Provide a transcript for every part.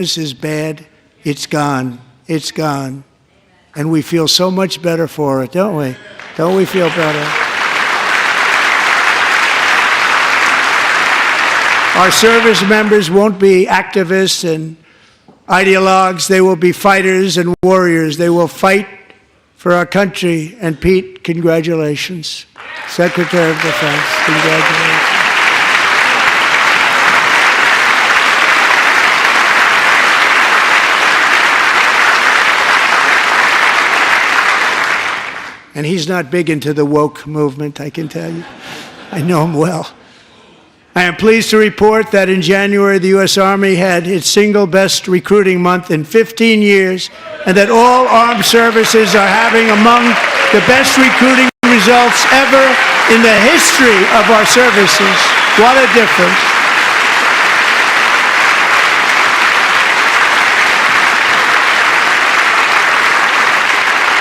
is bad, it's gone. It's gone. And we feel so much better for it, don't we? Don't we feel better? Our service members won't be activists and ideologues. They will be fighters and warriors. They will fight for our country. And Pete, congratulations. Secretary of Defense, congratulations. And he's not big into the woke movement, I can tell you. I know him well. I am pleased to report that in January, the U.S. Army had its single best recruiting month in 15 years, and that all armed services are having among the best recruiting results ever in the history of our services. What a difference.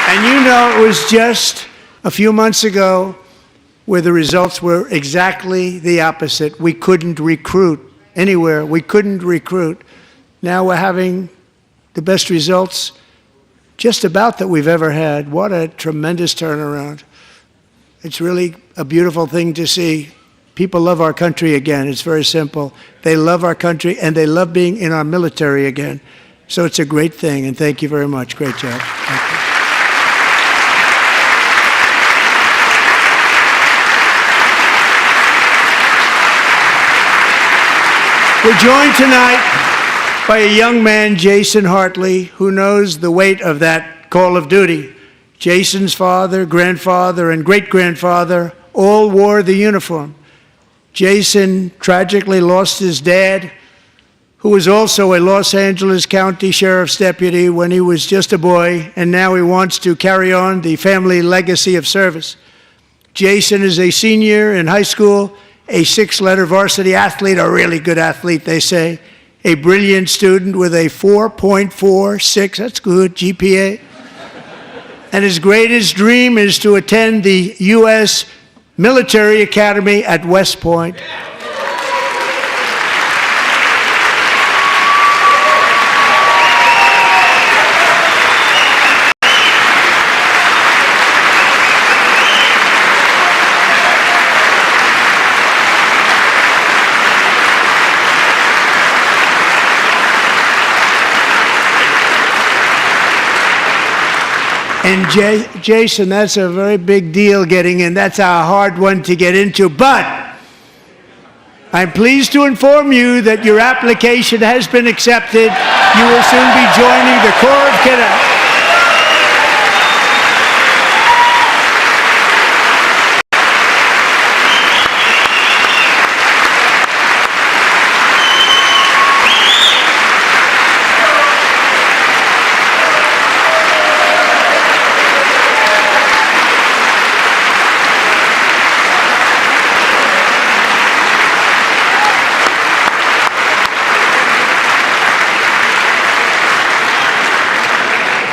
And you know, it was just a few months ago where the results were exactly the opposite. We couldn't recruit anywhere. We couldn't recruit. Now we're having the best results just about that we've ever had. What a tremendous turnaround. It's really a beautiful thing to see. People love our country again. It's very simple. They love our country, and they love being in our military again. So it's a great thing, and thank you very much. Great job. Thank you. We're joined tonight by a young man, Jason Hartley, who knows the weight of that call of duty. Jason's father, grandfather, and great-grandfather all wore the uniform. Jason tragically lost his dad, who was also a Los Angeles County Sheriff's deputy when he was just a boy, and now he wants to carry on the family legacy of service. Jason is a senior in high school, a six-letter varsity athlete, a really good athlete, they say, a brilliant student with a 4.46, that's good, GPA. And his greatest dream is to attend the U.S. Military Academy at West Point. And Jason, that's a very big deal getting in. That's a hard one to get into. But I'm pleased to inform you that your application has been accepted. You will soon be joining the Corps of Cadets.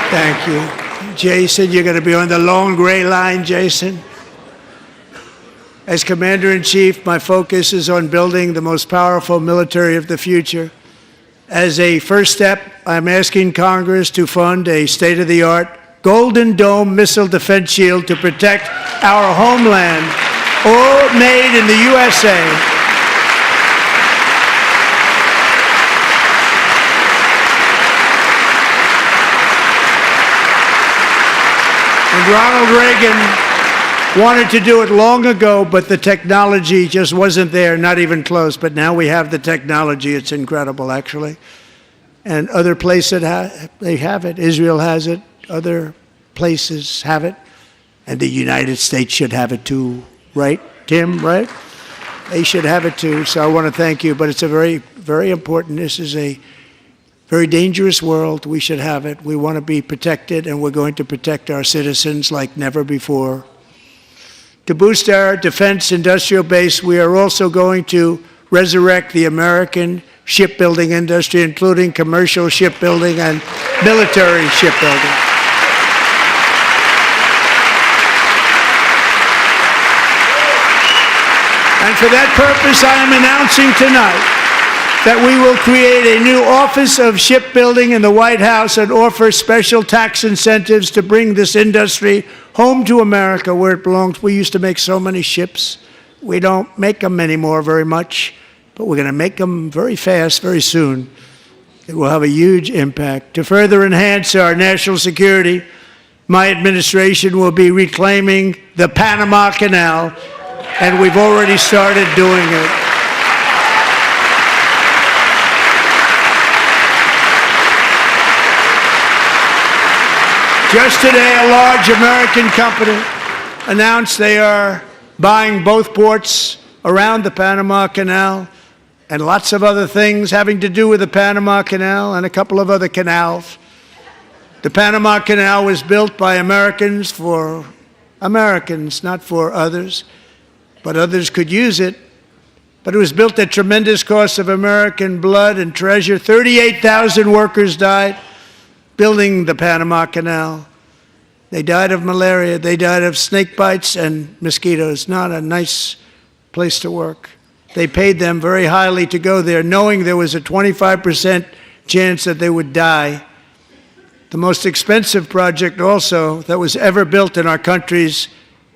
Thank you. Jason, you're going to be on the long gray line, Jason. As Commander-in-Chief, my focus is on building the most powerful military of the future. As a first step, I'm asking Congress to fund a state-of-the-art Golden Dome missile defense shield to protect our homeland, all made in the USA. And Ronald Reagan wanted to do it long ago, but the technology just wasn't there, not even close. But now we have the technology. It's incredible, actually. And other places, they have it. Israel has it. Other places have it. And the United States should have it too, right, Tim, right? They should have it too. So I want to thank you. But it's a very, very important. This is a very dangerous world. We should have it. We want to be protected, and we're going to protect our citizens like never before. To boost our defense industrial base, we are also going to resurrect the American shipbuilding industry, including commercial shipbuilding and military shipbuilding. And for that purpose, I am announcing tonight that we will create a new Office of Shipbuilding in the White House and offer special tax incentives to bring this industry home to America where it belongs. We used to make so many ships. We don't make them anymore very much, but we're going to make them very fast, very soon. It will have a huge impact. To further enhance our national security, my administration will be reclaiming the Panama Canal, and we've already started doing it. Just today, a large American company announced they are buying both ports around the Panama Canal and lots of other things having to do with the Panama Canal and a couple of other canals. The Panama Canal was built by Americans for Americans, not for others, but others could use it. But it was built at tremendous cost of American blood and treasure. 38,000 workers died building the Panama Canal. They died of malaria, they died of snake bites and mosquitoes. Not a nice place to work. They paid them very highly to go there, knowing there was a 25% chance that they would die. The most expensive project also that was ever built in our country's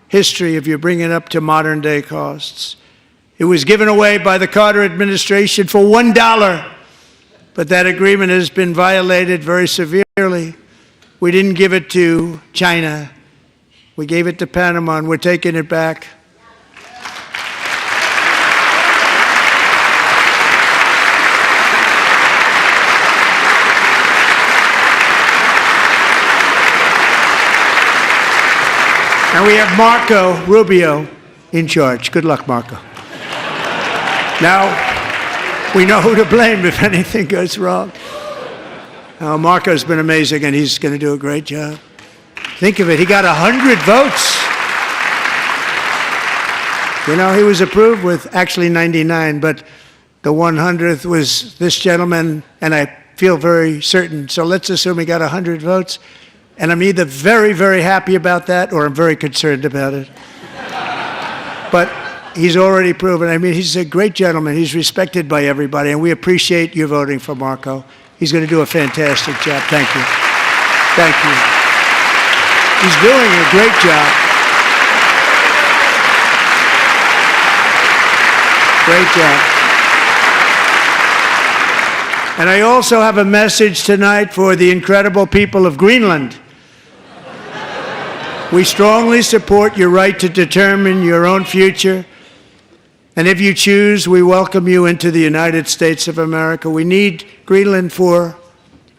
history, if you bring it up to modern day costs. It was given away by the Carter administration for $1. But that agreement has been violated very severely. We didn't give it to China. We gave it to Panama, and we're taking it back. And we have Marco Rubio in charge. Good luck, Marco. Now, we know who to blame if anything goes wrong. Marco's been amazing, and he's going to do a great job. Think of it, he got 100 votes. You know, he was approved with actually 99, but the 100th was this gentleman, and I feel very certain. So let's assume he got 100 votes, and I'm either very, very happy about that or I'm very concerned about it. But he's already proven. I mean, he's a great gentleman. He's respected by everybody, and we appreciate you voting for Marco. He's going to do a fantastic job. Thank you. Thank you. He's doing a great job. Great job. And I also have a message tonight for the incredible people of Greenland. We strongly support your right to determine your own future. And if you choose, we welcome you into the United States of America. We need Greenland for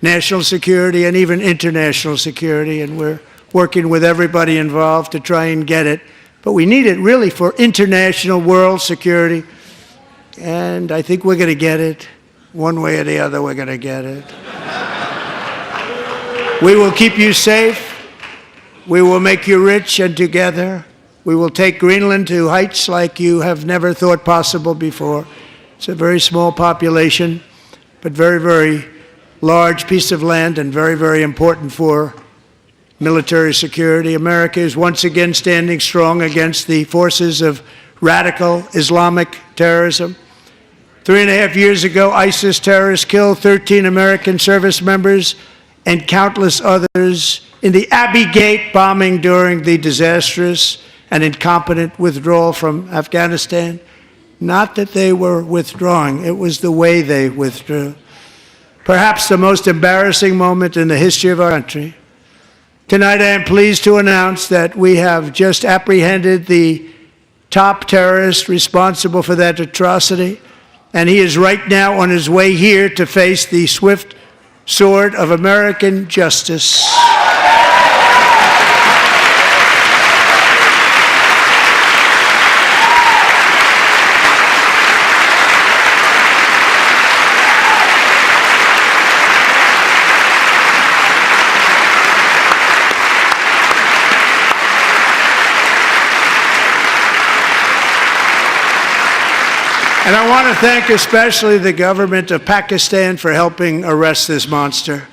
national security and even international security, and we're working with everybody involved to try and get it. But we need it really for international world security, and I think we're going to get it. One way or the other, we're going to get it. We will keep you safe. We will make you rich, and together we will take Greenland to heights like you have never thought possible before. It's a very small population, but very, very large piece of land and very, very important for military security. America is once again standing strong against the forces of radical Islamic terrorism. 3.5 years ago, ISIS terrorists killed 13 American service members and countless others in the Abbey Gate bombing during the disastrous and incompetent withdrawal from Afghanistan. Not that they were withdrawing, it was the way they withdrew. Perhaps the most embarrassing moment in the history of our country. Tonight I am pleased to announce that we have just apprehended the top terrorist responsible for that atrocity, and he is right now on his way here to face the swift sword of American justice. And I want to thank especially the government of Pakistan for helping arrest this monster.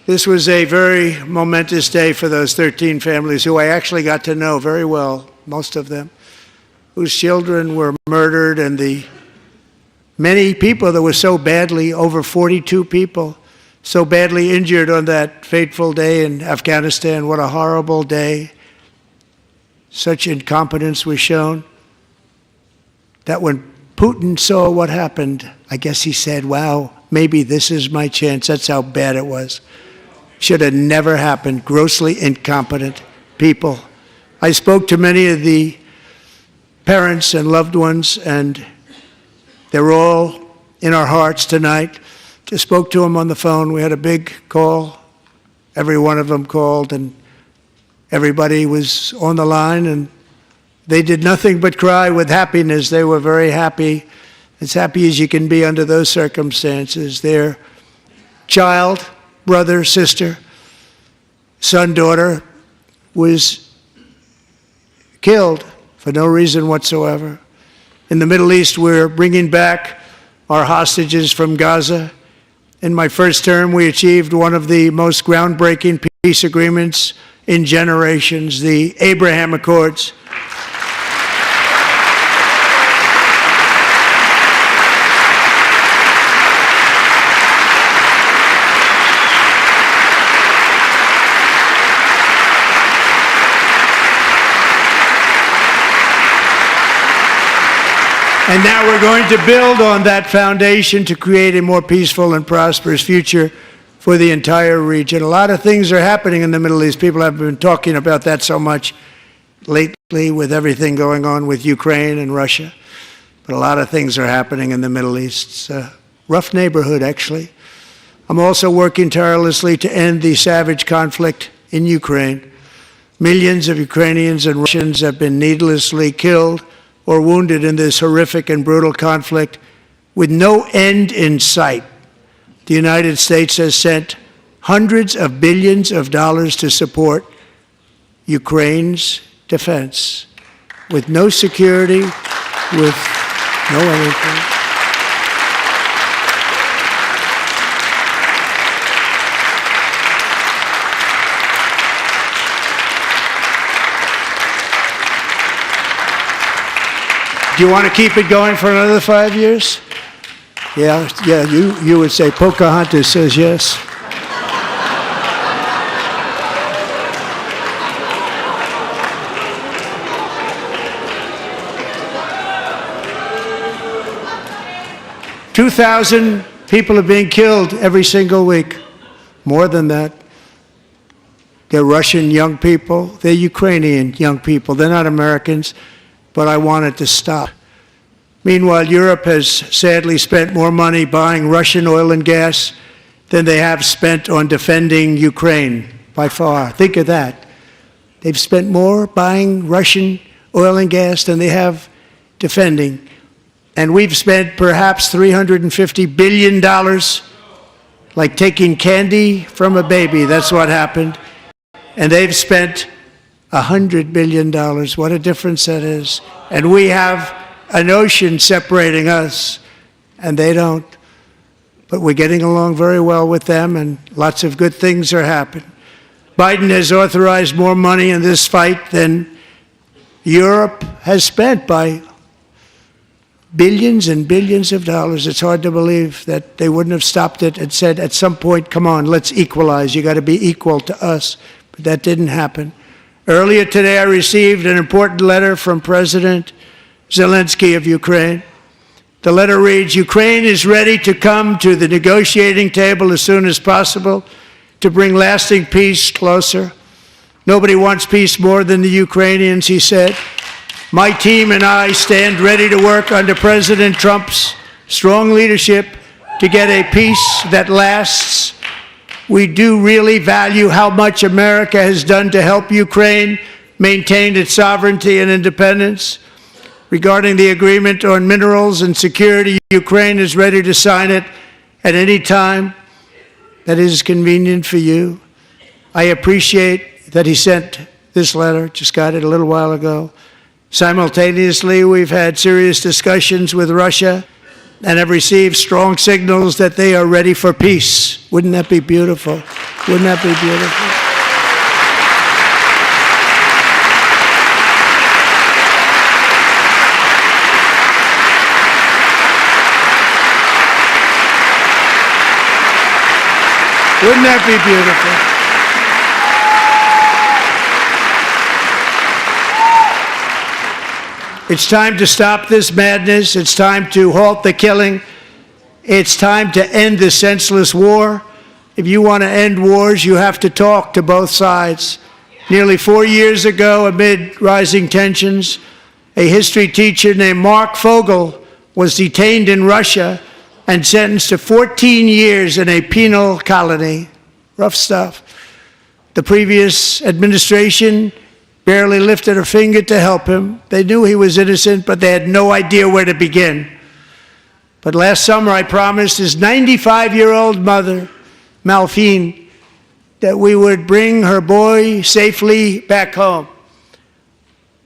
This was a very momentous day for those 13 families who I actually got to know very well, most of them, whose children were murdered, and the Many people that were so badly, over 42 people, so badly injured on that fateful day in Afghanistan. What a horrible day. Such incompetence was shown that when Putin saw what happened, I guess he said, wow, maybe this is my chance. That's how bad it was. Should have never happened. Grossly incompetent people. I spoke to many of the parents and loved ones, and they're all in our hearts tonight. Just spoke to them on the phone. We had a big call. Every one of them called, and everybody was on the line, and they did nothing but cry with happiness. They were very happy, as happy as you can be under those circumstances. Their child, brother, sister, son, daughter was killed for no reason whatsoever. In the Middle East, we're bringing back our hostages from Gaza. In my first term, we achieved one of the most groundbreaking peace agreements in generations, the Abraham Accords. And now we're going to build on that foundation to create a more peaceful and prosperous future for the entire region. A lot of things are happening in the Middle East. People have been talking about that so much lately with everything going on with Ukraine and Russia. But a lot of things are happening in the Middle East. It's a rough neighborhood, actually. I'm also working tirelessly to end the savage conflict in Ukraine. Millions of Ukrainians and Russians have been needlessly killed or wounded in this horrific and brutal conflict with no end in sight. The United States has sent hundreds of billions of dollars to support Ukraine's defense with no security, with no anything. Do you want to keep it going for another 5 years? Yeah, you would say Pocahontas says yes. $2,000 people are being killed every single week. More than that. They're Russian young people. They're Ukrainian young people. They're not Americans. But I want it to stop. Meanwhile, Europe has sadly spent more money buying Russian oil and gas than they have spent on defending Ukraine, by far. Think of that. They've spent more buying Russian oil and gas than they have defending. And we've spent perhaps $350 billion, like taking candy from a baby. That's what happened. And they've spent $100 billion. What a difference that is. And we have an ocean separating us, and they don't. But we're getting along very well with them, and lots of good things are happening. Biden has authorized more money in this fight than Europe has spent, by billions and billions of dollars. It's hard to believe that they wouldn't have stopped it and said at some point, come on, let's equalize. You got to be equal to us. But that didn't happen. Earlier today, I received an important letter from President Zelensky of Ukraine. The letter reads, Ukraine is ready to come to the negotiating table as soon as possible to bring lasting peace closer. Nobody wants peace more than the Ukrainians, he said. My team and I stand ready to work under President Trump's strong leadership to get a peace that lasts. We do really value how much America has done to help Ukraine maintain its sovereignty and independence. Regarding the agreement on minerals and security, Ukraine is ready to sign it at any time that is convenient for you. I appreciate that he sent this letter, just got it a little while ago. Simultaneously, we've had serious discussions with Russia and have received strong signals that they are ready for peace. Wouldn't that be beautiful? Wouldn't that be beautiful? Wouldn't that be beautiful? It's time to stop this madness. It's time to halt the killing. It's time to end this senseless war. If you want to end wars, you have to talk to both sides. Nearly 4 years ago, amid rising tensions, a history teacher named Mark Fogel was detained in Russia and sentenced to 14 years in a penal colony. Rough stuff. The previous administration barely lifted a finger to help him. They knew he was innocent, but they had no idea where to begin. But last summer, I promised his 95-year-old mother, Malphine, that we would bring her boy safely back home.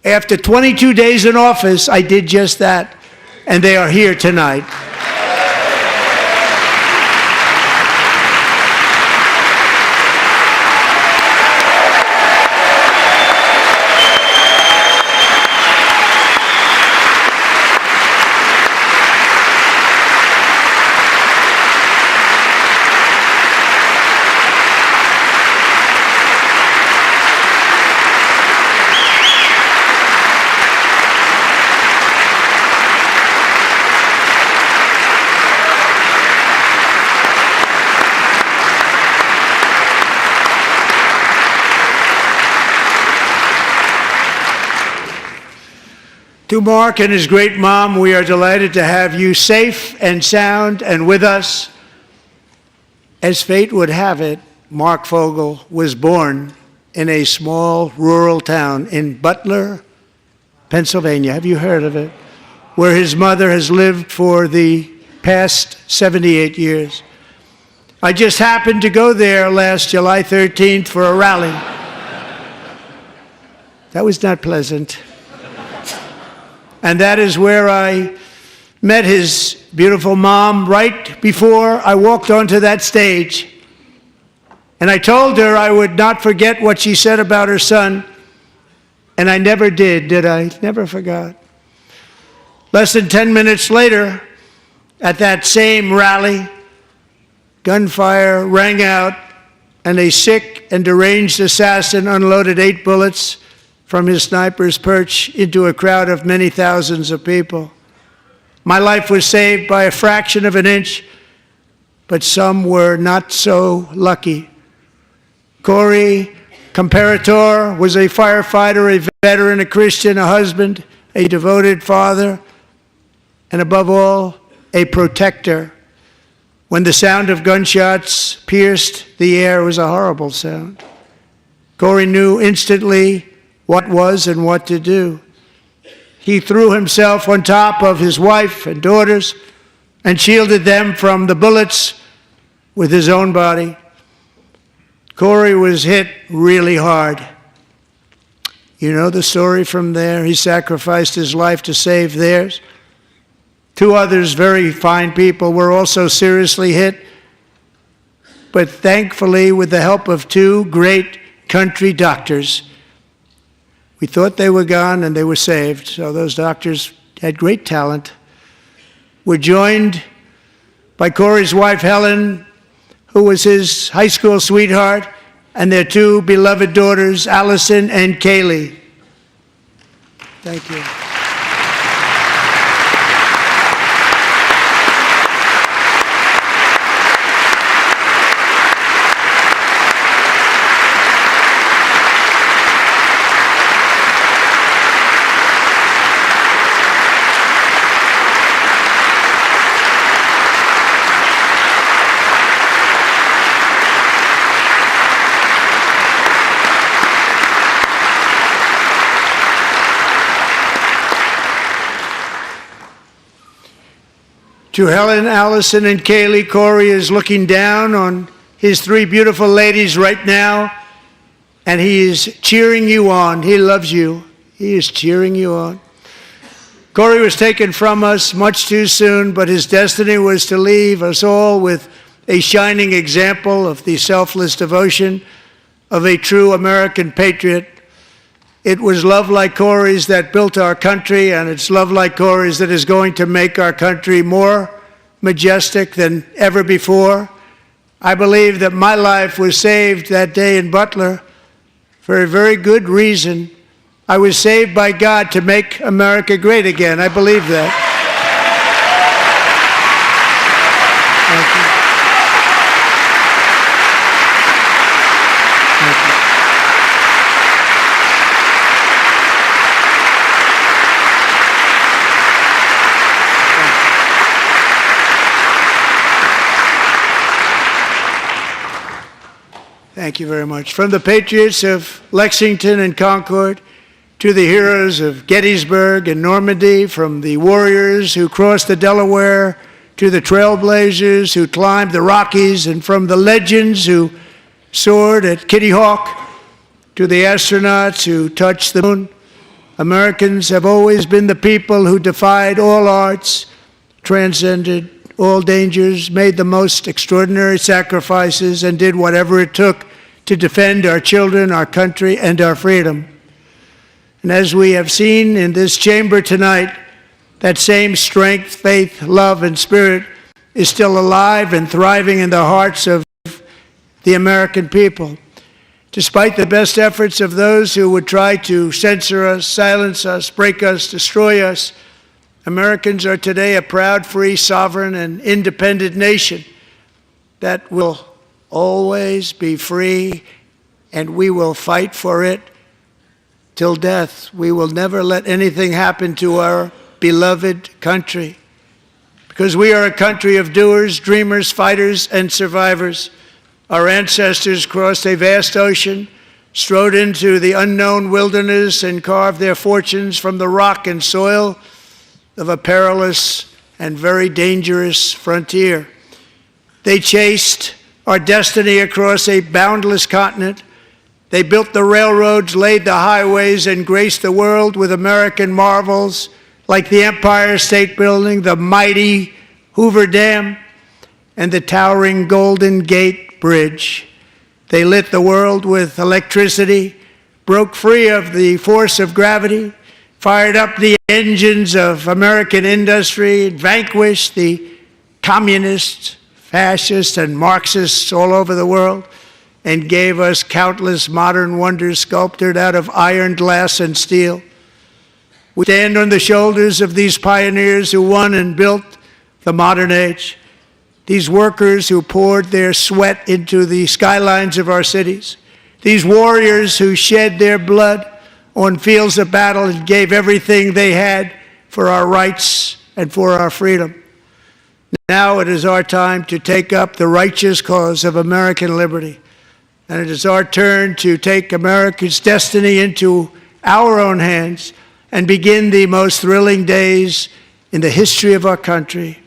After 22 days in office, I did just that, and they are here tonight. To Mark and his great mom, we are delighted to have you safe and sound and with us. As fate would have it, Mark Fogel was born in a small rural town in Butler, Pennsylvania. Have you heard of it? Where his mother has lived for the past 78 years. I just happened to go there last July 13th for a rally. That was not pleasant. And that is where I met his beautiful mom right before I walked onto that stage. And I told her I would not forget what she said about her son. And I never did I? Never forgot. Less than 10 minutes later, at that same rally, gunfire rang out, and a sick and deranged assassin unloaded 8 bullets from his sniper's perch into a crowd of many thousands of people. My life was saved by a fraction of an inch, but some were not so lucky. Corey Comparator was a firefighter, a veteran, a Christian, a husband, a devoted father, and above all, a protector. When the sound of gunshots pierced the air, it was a horrible sound. Corey knew instantly what was and what to do. He threw himself on top of his wife and daughters and shielded them from the bullets with his own body. Corey was hit really hard. You know the story from there. He sacrificed his life to save theirs. 2 others, very fine people, were also seriously hit. But thankfully, with the help of 2 great country doctors, we thought they were gone and they were saved. So those doctors had great talent. We're joined by Corey's wife, Helen, who was his high school sweetheart, and their 2 beloved daughters, Allison and Kaylee. Thank you. To Helen, Allison, and Kaylee, Corey is looking down on his 3 beautiful ladies right now, and he is cheering you on. He loves you. He is cheering you on. Corey was taken from us much too soon, but his destiny was to leave us all with a shining example of the selfless devotion of a true American patriot. It was love like Corey's that built our country, and it's love like Corey's that is going to make our country more majestic than ever before. I believe that my life was saved that day in Butler for a very good reason. I was saved by God to make America great again. I believe that. Thank you. Thank you very much. From the patriots of Lexington and Concord to the heroes of Gettysburg and Normandy, from the warriors who crossed the Delaware to the trailblazers who climbed the Rockies, and from the legends who soared at Kitty Hawk to the astronauts who touched the moon, Americans have always been the people who defied all odds, transcended all dangers, made the most extraordinary sacrifices, and did whatever it took to defend our children, our country, and our freedom. And as we have seen in this chamber tonight, that same strength, faith, love, and spirit is still alive and thriving in the hearts of the American people. Despite the best efforts of those who would try to censor us, silence us, break us, destroy us, Americans are today a proud, free, sovereign, and independent nation that will always be free, and we will fight for it till death. We will never let anything happen to our beloved country, because we are a country of doers, dreamers, fighters, and survivors. Our ancestors crossed a vast ocean, strode into the unknown wilderness, and carved their fortunes from the rock and soil of a perilous and very dangerous frontier. They chased our destiny across a boundless continent. They built the railroads, laid the highways, and graced the world with American marvels like the Empire State Building, the mighty Hoover Dam, and the towering Golden Gate Bridge. They lit the world with electricity, broke free of the force of gravity, fired up the engines of American industry, vanquished the communists, fascists, and Marxists all over the world, and gave us countless modern wonders sculptured out of iron, glass, and steel. We stand on the shoulders of these pioneers who won and built the modern age, these workers who poured their sweat into the skylines of our cities, these warriors who shed their blood on fields of battle and gave everything they had for our rights and for our freedom. Now it is our time to take up the righteous cause of American liberty. And it is our turn to take America's destiny into our own hands and begin the most thrilling days in the history of our country.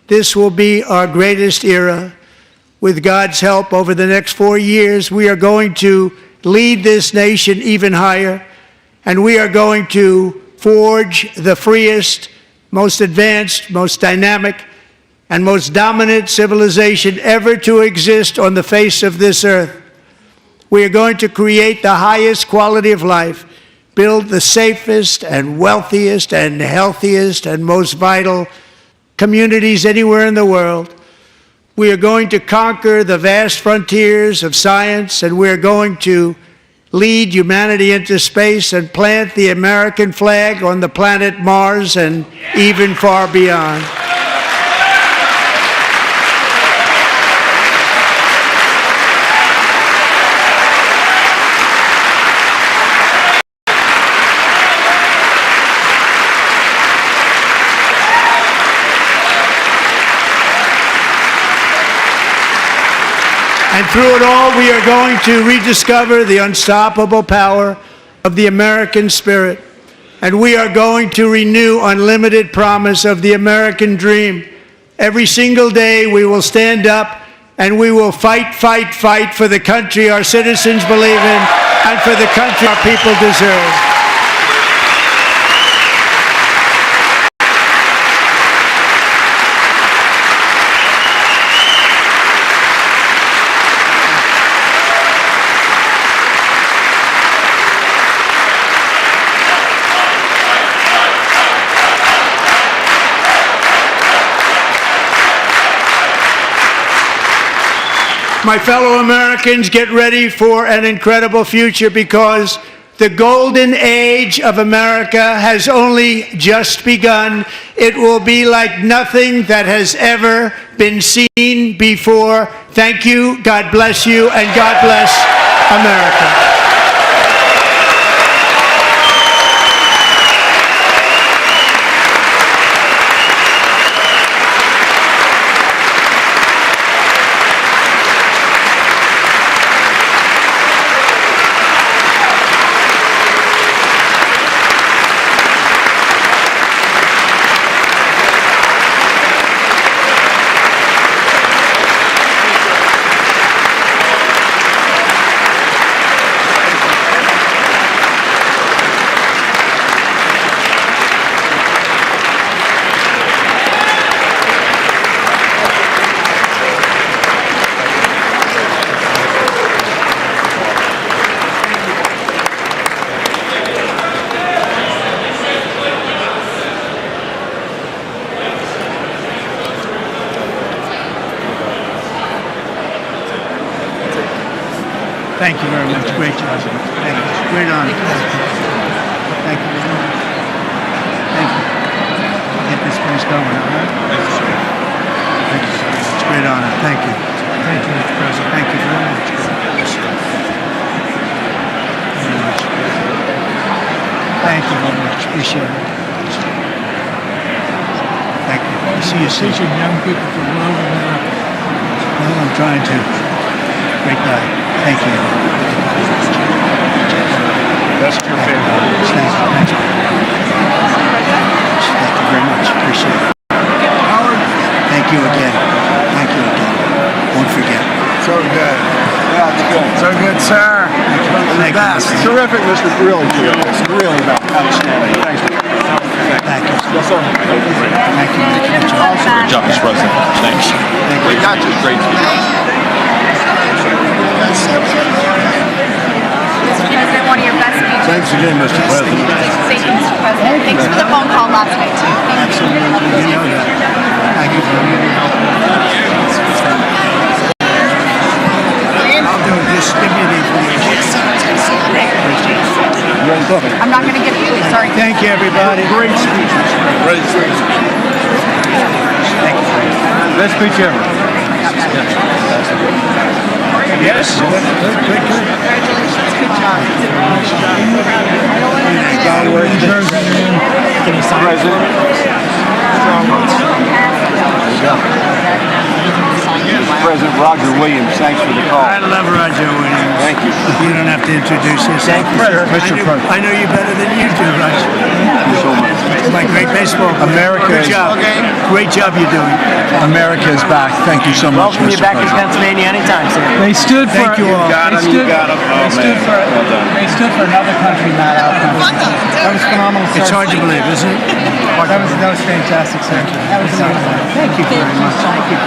This will be our greatest era. With God's help, over the next 4 years, we are going to lead this nation even higher, and we are going to forge the freest, most advanced, most dynamic, and most dominant civilization ever to exist on the face of this earth. We are going to create the highest quality of life, build the safest and wealthiest and healthiest and most vital communities anywhere in the world. We are going to conquer the vast frontiers of science, and we are going to lead humanity into space and plant the American flag on the planet Mars and even far beyond. And through it all, we are going to rediscover the unstoppable power of the American spirit. And we are going to renew unlimited promise of the American dream. Every single day, we will stand up and we will fight, fight, fight for the country our citizens believe in and for the country our people deserve. My fellow Americans, get ready for an incredible future because the golden age of America has only just begun. It will be like nothing that has ever been seen before. Thank you, God bless you, and God bless America. Thank you very much. Great job. Thank you. Great honor. Thank you. Thank you. Get this place going, all right? Thank you. It's a great honor. Thank you. Thank you, Mr. President. Thank you very much. Thank you very much. Appreciate it. Thank you. See you soon. Teaching young people to love America. Well, I'm trying to. Great guy. Thank you. That's your favorite. Thank you. Thank you. Thank you very much. Appreciate it. Howard. Thank you again. Thank you again. Won't forget. So good. Yeah, it's good. So good, sir. Thank you. Terrific, Mr. Really good. It's really outstanding. Thanks. Thank you. Yes, sir. Thank you. Good job. Great job, Mr. President. Thanks. Thank We you. got you. Great. Mr. President, one of your best speeches. Thanks again, Mr. President. Thank you, Mr. President. Thanks for the phone call last night, too. Absolutely. You know that. Thank you very much. I'll do this. Give me the information. I'm not going to give you, sorry. Thank you, everybody. Great speech. Great speech. Thank you. Best speech ever. Yes. Good. Congratulations. Good job. President Roger Williams, thanks for the call. I love Roger Williams. Thank you. You don't have to introduce yourself. Mr. President. I know you better than you do, Roger. Thank you so much. My great baseball player. America Good is- job. Great job you're doing. America is back. Thank you so much, Welcome you Mr. back to President. Pennsylvania anytime, sir. They stood for. Thank you all. You got him. They stood for another country, not our country. That was phenomenal, sir. It's hard to believe, isn't it? That was fantastic, sir. That was amazing. Thank you very much. Thank you.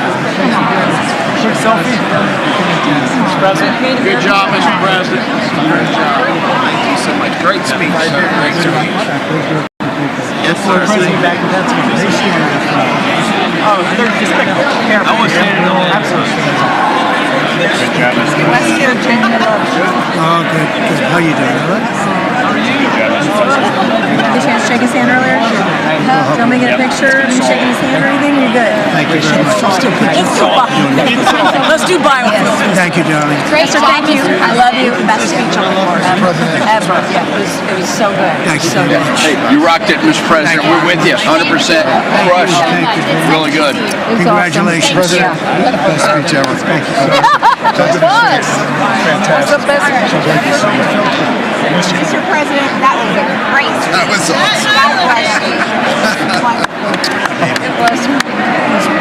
Quick selfie. Mr. President. Good job, Mr. President. Great job. Thank you so much. Great speech, sir. Great speech. Yes, sir. President back to Pennsylvania. Oh, they're despicable. I was standing on that. Absolutely. Oh, good. How you doing? All right? Did you guys shake his hand earlier? Do you want me to get a picture of you shaking his hand or anything? You're good. Thank you very much. Let's do biofilm. Thank you, darling. Great Sir, job, thank you. Mr. I love you. Best speech on the floor ever. Yeah, it was so good. Thank you So very good. much. Hey, you rocked it, Mr. President. We're with you. 100% crushed. Thank you. Really good. Congratulations. Thank you. Best speech ever. Thank you so much. It was. What's the best Mr. President, that was a great speech. That was awesome. God bless you. It was.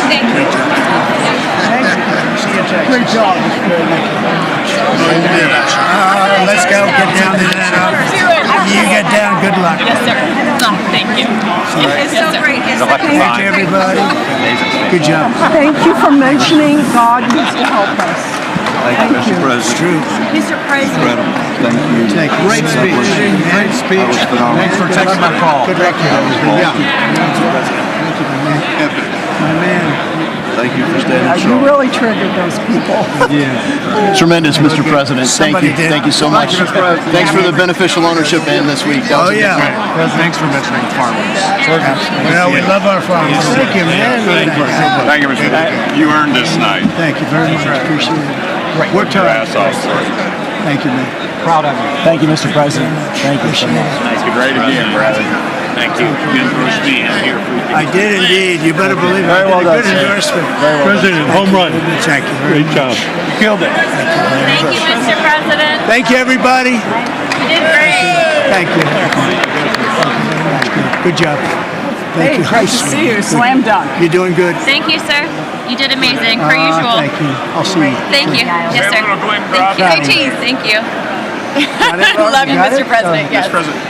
Thank you. Great job. Let's go. Get down to that. You get down. Good luck. Yes, sir. Thank you. It's so great. Thank you, everybody. Good job. Thank you for mentioning God needs to help us. Thank you, Mr. President. It's true. Mr. President. Thank you. Thank you. Great speech. Great speech. Thanks for taking my call. Good luck. Yeah. My man. Thank you for standing You strong. really triggered those people. Tremendous, Mr. President. Thank Somebody you. did. Thank you so much. Thanks for the beneficial ownership in this week. That was a good yeah. one. Thanks for mentioning farmers. Well, we love our farmers. Thank you, man. Thank you, Mr. You earned this night. Thank you very much. Appreciate it. Worked hard. Ass off. Thank you, man. Proud of you. Thank you, Mr. President. Thank you so much. Thank you. Great again, brother. Thank you. You endorsed me. I'm here for you. I did indeed. You better believe it. Very well I did a done, good sir. endorsement. President, home run. Thank you very much. job. You killed it. Thank you, Mr. President. Thank you, everybody. You did great. Thank you. Good job. Thank you. Great to see you. Slam dunk. You're doing good. Thank you, sir. You did amazing, per usual. Thank you. I'll see you. Thank you. Yes, sir. Thank you. Hey, cheese. Thank you. Love you, Mr. President. Yes.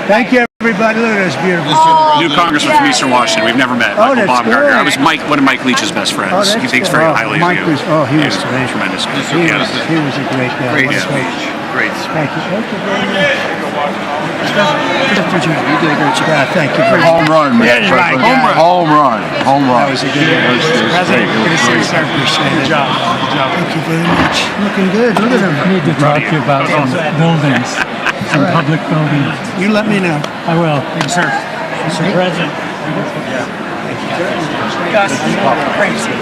Thank you, everybody. Look at this beautiful New congressman from Eastern Washington. We've never met. Oh, Michael that's Baumgartner. great. I was one of Mike Leach's best friends. that's He thinks good. very highly Mike of you. was, he was great. Tremendous. He was a great guy. Great What a speech. Great speech. Thank you. Thank you very much. You did a great job. Yeah, thank you very much. Home run, man. Yeah, right. Home run. Home run. That was a good one. President, good to see you, sir. Appreciate it. Good job. Good job. Thank you very much. Looking good. Look at him. need to talk to you about some buildings, some public buildings. You let me know. I will. Thank you, sir. Mr. President. Gus, crazy.